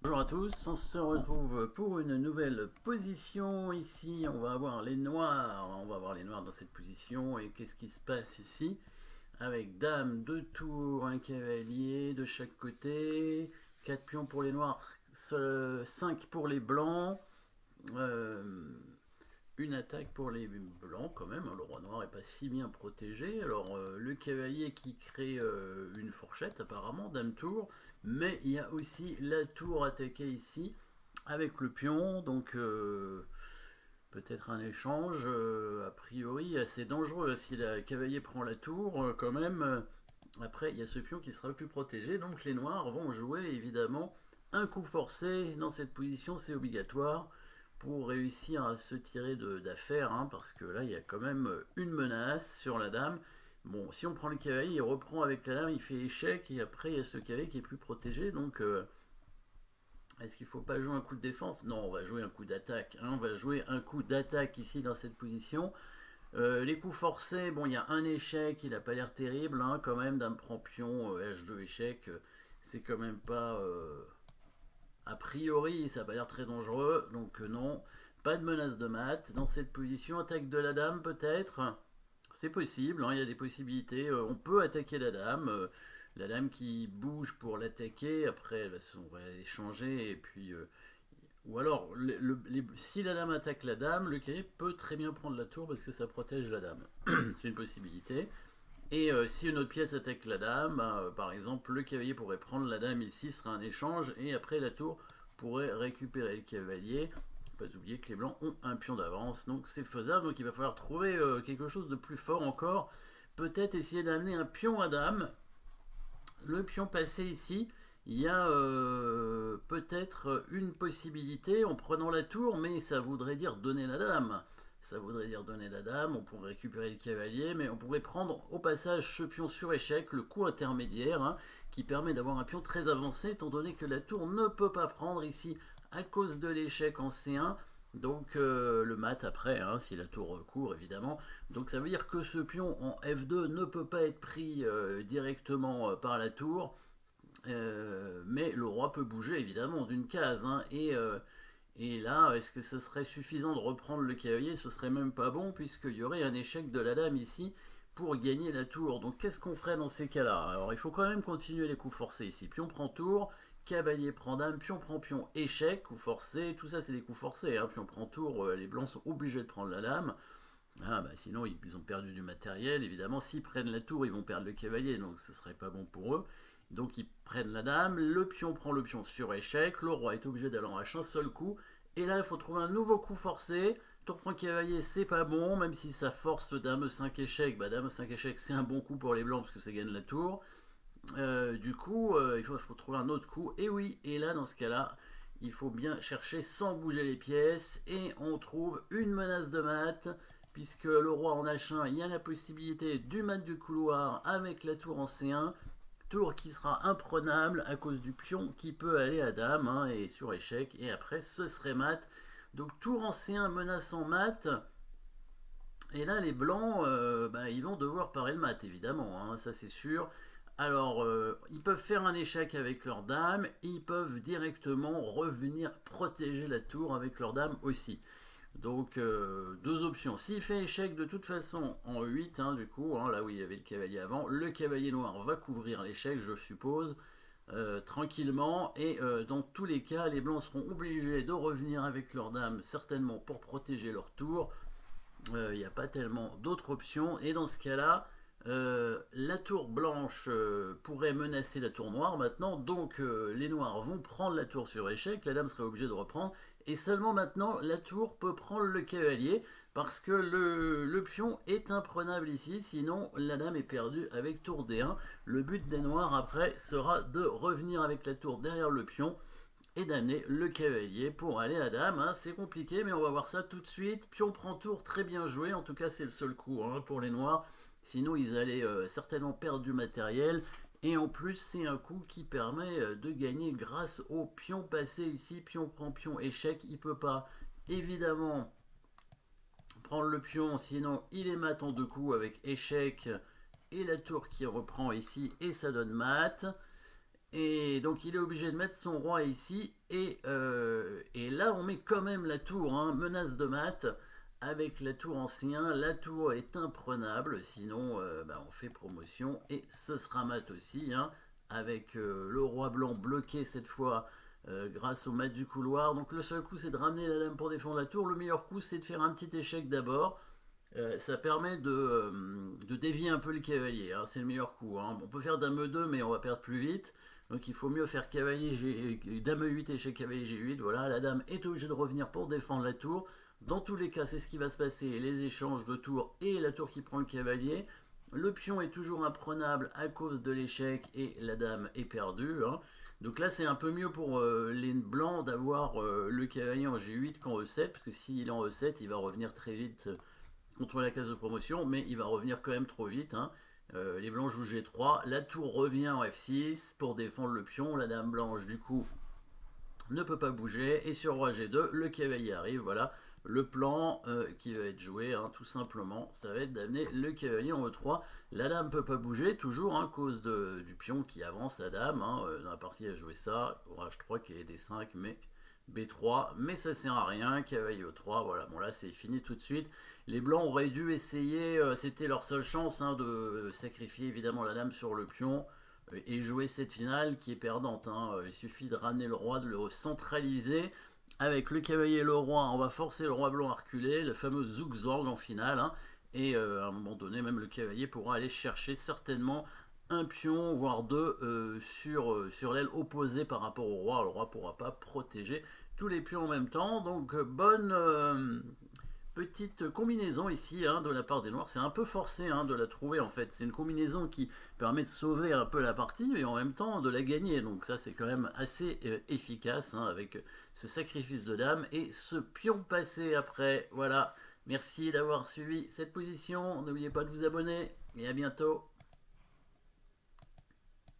Bonjour à tous, on se retrouve pour une nouvelle position. Ici, on va avoir les noirs. On va avoir les noirs dans cette position. Et qu'est-ce qui se passe ici? Avec dame, 2 tours, un cavalier de chaque côté, 4 pions pour les noirs, 5 pour les blancs. Euh, une attaque pour les blancs quand même, le roi noir n'est pas si bien protégé. Alors le cavalier qui crée une fourchette apparemment, dame tour, mais il y a aussi la tour attaquée ici avec le pion, donc peut-être un échange a priori assez dangereux si le cavalier prend la tour quand même. Après il y a ce pion qui sera plus protégé, donc les noirs vont jouer évidemment un coup forcé dans cette position, c'est obligatoire pour réussir à se tirer d'affaire, hein, parce que là il y a quand même une menace sur la dame. Bon, si on prend le cavalier, il reprend avec la dame, il fait échec, et après il y a ce cavalier qui est plus protégé, donc est-ce qu'il ne faut pas jouer un coup de défense? Non, on va jouer un coup d'attaque, hein, on va jouer un coup d'attaque ici dans cette position. Les coups forcés, bon, il y a un échec, il n'a pas l'air terrible, hein, quand même, dame prend pion, H2 échec, c'est quand même pas... a priori, ça n'a pas l'air très dangereux, donc non. Pas de menace de mat. Dans cette position, attaque de la dame peut-être. C'est possible, hein, il y a des possibilités. On peut attaquer la dame. La dame qui bouge pour l'attaquer, après on va échanger et puis... ou alors, si la dame attaque la dame, le cavalier peut très bien prendre la tour parce que ça protège la dame. C'est une possibilité. Et si une autre pièce attaque la dame, par exemple, le cavalier pourrait prendre la dame ici, ce sera un échange, et après la tour pourrait récupérer le cavalier. Pas oublier que les blancs ont un pion d'avance, donc c'est faisable. Donc il va falloir trouver quelque chose de plus fort encore. Peut-être essayer d'amener un pion à dame. Le pion passé ici, il y a peut-être une possibilité en prenant la tour, mais ça voudrait dire donner la dame. Ça voudrait dire donner la dame, on pourrait récupérer le cavalier, mais on pourrait prendre au passage ce pion sur échec, le coup intermédiaire, hein, qui permet d'avoir un pion très avancé, étant donné que la tour ne peut pas prendre ici à cause de l'échec en C1. Donc le mat après, hein, si la tour court évidemment. Donc ça veut dire que ce pion en F2 ne peut pas être pris directement par la tour, mais le roi peut bouger évidemment d'une case, hein, et là, est-ce que ce serait suffisant de reprendre le cavalier? Ce serait même pas bon, puisqu'il y aurait un échec de la dame ici pour gagner la tour. Donc qu'est-ce qu'on ferait dans ces cas-là? Alors il faut quand même continuer les coups forcés ici. Pion prend tour, cavalier prend dame, pion prend pion, échec, coup forcé, tout ça c'est des coups forcés, hein. Pion prend tour, les blancs sont obligés de prendre la dame. Ah, bah, sinon ils ont perdu du matériel, évidemment. S'ils prennent la tour, ils vont perdre le cavalier, donc ce serait pas bon pour eux. Donc ils prennent la dame, le pion prend le pion sur échec, le roi est obligé d'aller en H un seul coup, et là il faut trouver un nouveau coup forcé. Tour prend cavalier, c'est pas bon, même si ça force dame 5 échec, bah dame 5 échec c'est un bon coup pour les blancs parce que ça gagne la tour. Du coup, il faut trouver un autre coup, et oui, et là dans ce cas-là, il faut bien chercher sans bouger les pièces, et on trouve une menace de mat, puisque le roi en H1, il y a la possibilité du mat du couloir avec la tour en C1, tour qui sera imprenable à cause du pion qui peut aller à dame, hein, et sur échec, et après ce serait mat. Donc tour en C1 menaçant mat, et là les blancs, bah, ils vont devoir parer le mat évidemment, hein, ça c'est sûr. Alors, ils peuvent faire un échec avec leur dame, ils peuvent directement revenir protéger la tour avec leur dame aussi. Donc, deux options. S'il fait échec de toute façon en 8, hein, du coup, hein, là où il y avait le cavalier avant, le cavalier noir va couvrir l'échec, je suppose, tranquillement. Et dans tous les cas, les blancs seront obligés de revenir avec leur dame, certainement pour protéger leur tour. Il n'y a pas tellement d'autres options. Et dans ce cas-là, la tour blanche pourrait menacer la tour noire maintenant, donc les noirs vont prendre la tour sur échec, la dame serait obligée de reprendre, et seulement maintenant la tour peut prendre le cavalier, parce que le pion est imprenable ici, sinon la dame est perdue avec tour D1. Le but des noirs après sera de revenir avec la tour derrière le pion, et d'amener le cavalier pour aller à dame, hein. C'est compliqué, mais on va voir ça tout de suite. Pion prend tour, très bien joué, en tout cas c'est le seul coup, hein, pour les noirs. Sinon ils allaient certainement perdre du matériel. Et en plus c'est un coup qui permet de gagner grâce au pion passé ici. Pion prend pion, échec, il peut pas évidemment prendre le pion, sinon il est mat en deux coups avec échec et la tour qui reprend ici et ça donne mat. Et donc il est obligé de mettre son roi ici. Et là on met quand même la tour, hein, menace de mat. Avec la tour ancien, la tour est imprenable, sinon bah, on fait promotion et ce sera mat aussi, hein, avec le roi blanc bloqué cette fois grâce au mat du couloir. Donc le seul coup c'est de ramener la dame pour défendre la tour, le meilleur coup c'est de faire un petit échec d'abord. Ça permet de dévier un peu le cavalier, hein, c'est le meilleur coup. Hein. On peut faire dame E2 mais on va perdre plus vite. Donc il faut mieux faire cavalier dame E8 échec cavalier G8. Voilà, la dame est obligée de revenir pour défendre la tour. Dans tous les cas, c'est ce qui va se passer, les échanges de tours et la tour qui prend le cavalier. Le pion est toujours imprenable à cause de l'échec et la dame est perdue. Hein. Donc là, c'est un peu mieux pour les blancs d'avoir le cavalier en G8 qu'en E7, parce que s'il est en E7, il va revenir très vite contre la case de promotion, mais il va revenir quand même trop vite. Hein. Les blancs jouent G3, la tour revient en F6 pour défendre le pion, la dame blanche du coup ne peut pas bouger, et sur roi G2, le cavalier arrive, voilà. Le plan qui va être joué, hein, tout simplement, ça va être d'amener le cavalier en E3. La dame ne peut pas bouger, toujours à cause du pion qui avance, la dame. Hein, dans la partie, elle a joué ça, H3 qui est D5, mais B3, mais ça sert à rien, cavalier E3, voilà. Bon là, c'est fini tout de suite. Les blancs auraient dû essayer, c'était leur seule chance, hein, de sacrifier évidemment la dame sur le pion et jouer cette finale qui est perdante. Hein. Il suffit de ramener le roi, de le centraliser. Avec le cavalier et le roi, on va forcer le roi blanc à reculer, le fameux zugzwang en finale. Hein. Et à un moment donné, même le cavalier pourra aller chercher certainement un pion, voire deux, sur l'aile opposée par rapport au roi. Le roi ne pourra pas protéger tous les pions en même temps. Donc bonne petite combinaison ici, hein, de la part des noirs. C'est un peu forcé, hein, de la trouver en fait. C'est une combinaison qui permet de sauver un peu la partie et en même temps de la gagner. Donc ça c'est quand même assez efficace, hein, avec ce sacrifice de dame et ce pion passé après. Voilà, merci d'avoir suivi cette position. N'oubliez pas de vous abonner et à bientôt.